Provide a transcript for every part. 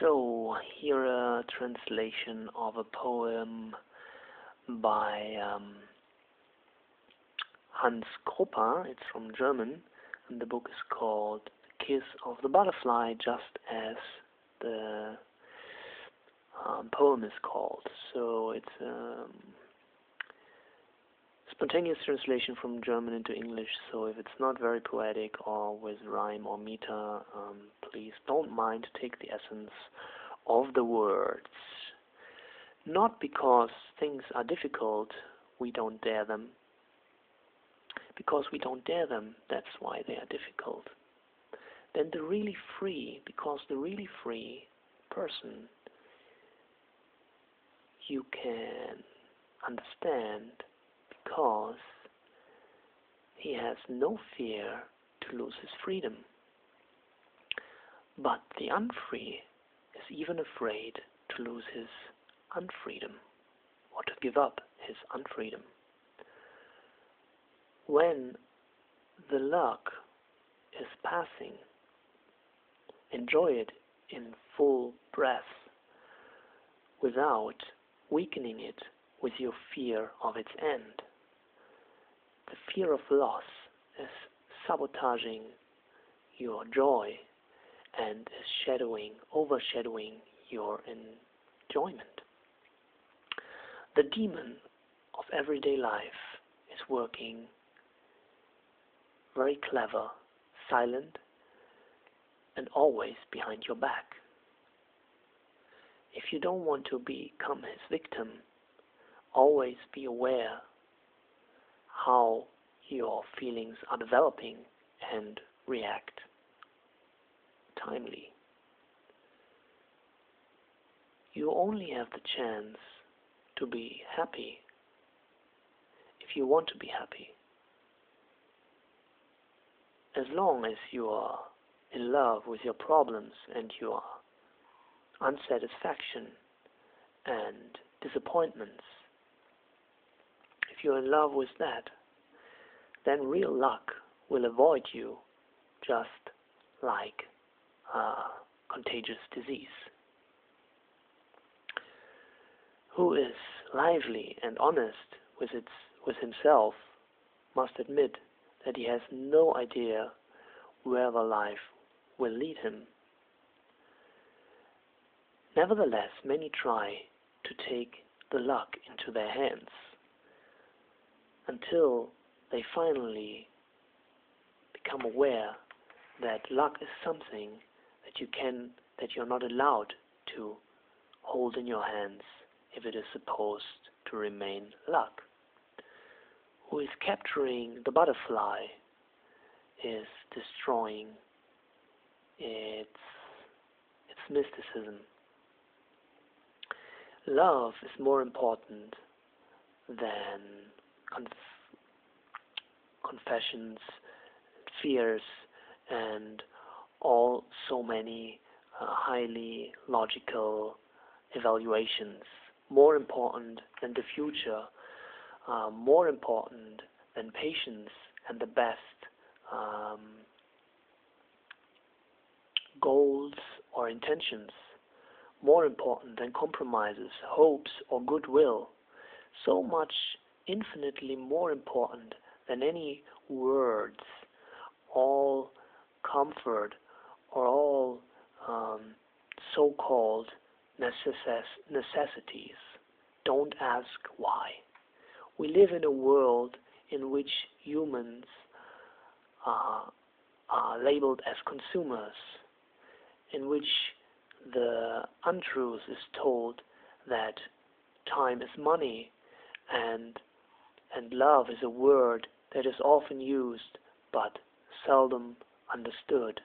So, here a translation of a poem by Hans Kruppa. It's from German, and the book is called The Kiss of the Butterfly, just as the poem is called. So, it's a spontaneous translation from German into English, so if it's not very poetic or with rhyme or meter, please don't mind to take the essence of the words. Not because things are difficult, we don't dare them. Because we don't dare them, that's why they are difficult. Then because the really free person, you can understand because he has no fear to lose his freedom. But the unfree is even afraid to lose his unfreedom, or to give up his unfreedom. When the luck is passing, enjoy it in full breath without weakening it with your fear of its end. The fear of loss is sabotaging your joy and is overshadowing your enjoyment. The demon of everyday life is working very clever, silent, and always behind your back. If you don't want to become his victim, always be aware how your feelings are developing and react timely. You only have the chance to be happy if you want to be happy. As long as you are in love with your problems and your unsatisfaction and disappointments, if you're in love with that, then real luck will avoid you, just like a contagious disease. Who is lively and honest with himself must admit that he has no idea where the life will lead him. Nevertheless, many try to take the luck into their hands until they finally become aware that luck is something that you're not allowed to hold in your hands if it is supposed to remain luck. Who is capturing the butterfly is destroying its mysticism. Love is more important than confessions, fears, and so many highly logical evaluations. More important than the future, more important than patience and the best goals or intentions, more important than compromises, hopes, or goodwill, so much infinitely more important than any words, all comfort, or all so-called necessities. Don't ask why. We live in a world in which humans are labeled as consumers, in which the untruth is told that time is money and love is a word that is often used but seldom understood.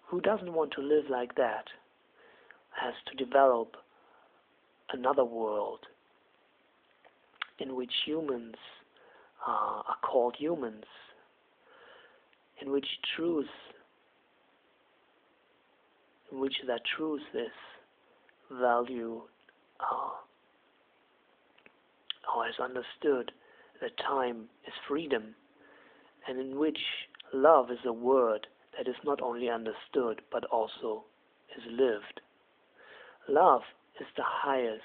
Who doesn't want to live like that has to develop another world in which humans are called humans, in which that truth is valued or is understood, that time is freedom, and in which love is a word that is not only understood but also is lived. Love is the highest,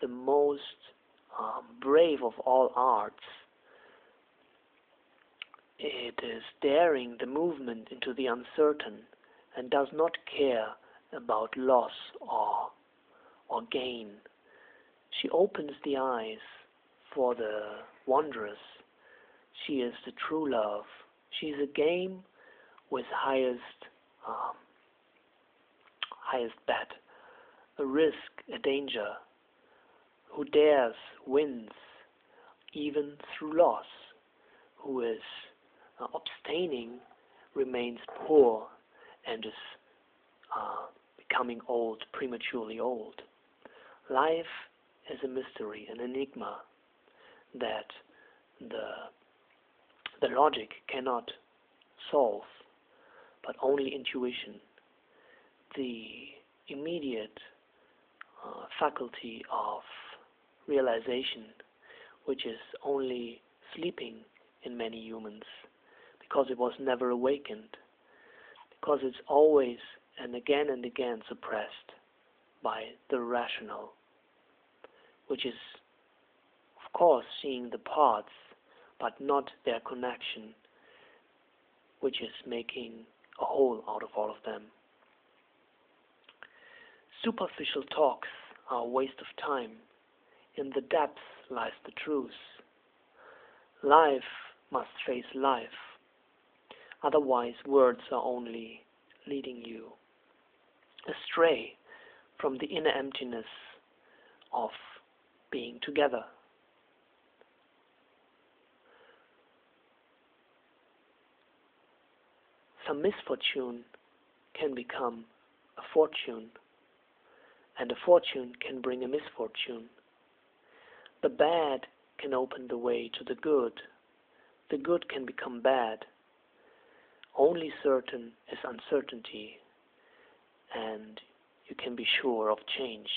the most brave of all arts. It is daring the movement into the uncertain and does not care about loss or gain. She opens the eyes for the wondrous. She is the true love. She is a game with highest bet, a risk, a danger. Who dares wins, even through loss. Who is abstaining remains poor and is becoming old, prematurely old. Life is a mystery, an enigma that the logic cannot solve, but only intuition, the immediate faculty of realization, which is only sleeping in many humans, because it was never awakened, because it's always and again suppressed by the rational, which is, of course, seeing the parts, but not their connection, which is making a whole out of all of them. Superficial talks are a waste of time. In the depths lies the truth. Life must face life. Otherwise, words are only leading you astray from the inner emptiness of being together. Some misfortune can become a fortune, and a fortune can bring a misfortune. The bad can open the way to the good. The good can become bad. Only certain is uncertainty, and you can be sure of change.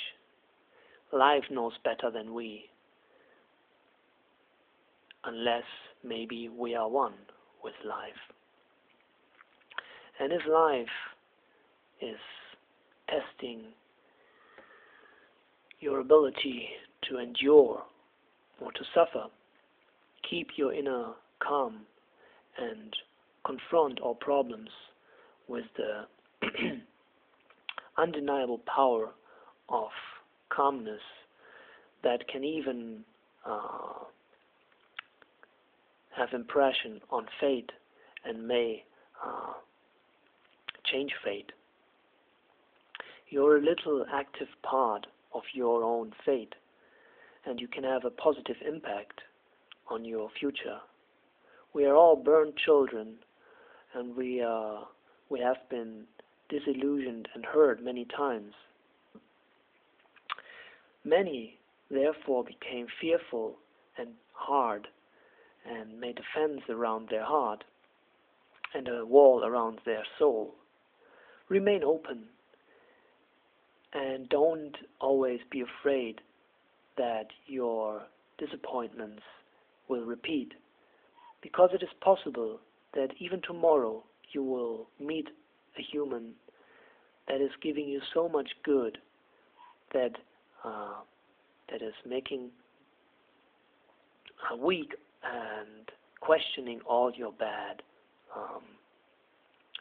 Life knows better than we, unless maybe we are one with life. And if life is testing your ability to endure or to suffer, keep your inner calm and confront all problems with the undeniable power of calmness that can even have impression on fate and may change fate. You're a little active part of your own fate, and you can have a positive impact on your future. We are all burned children, and we have been disillusioned and hurt many times. Many, therefore, became fearful and hard and made a fence around their heart and a wall around their soul. Remain open and don't always be afraid that your disappointments will repeat, because it is possible that even tomorrow you will meet a human that is giving you so much good that is making weak and questioning all your bad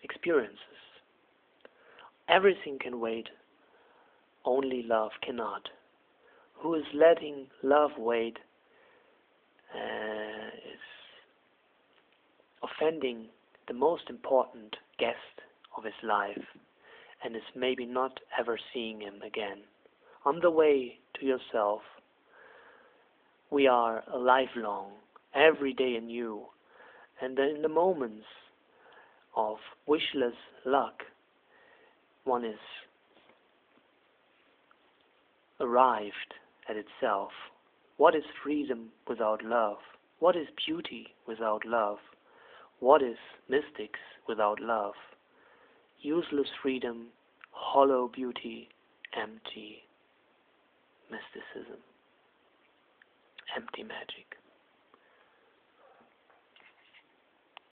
experiences. Everything can wait, only love cannot. Who is letting love wait is offending the most important guest of his life and is maybe not ever seeing him again. On the way to yourself, we are a lifelong, every day anew, and in the moments of wishless luck, one is arrived at itself. What is freedom without love? What is beauty without love? What is mystics without love? Useless freedom, hollow beauty, empty mysticism, empty magic.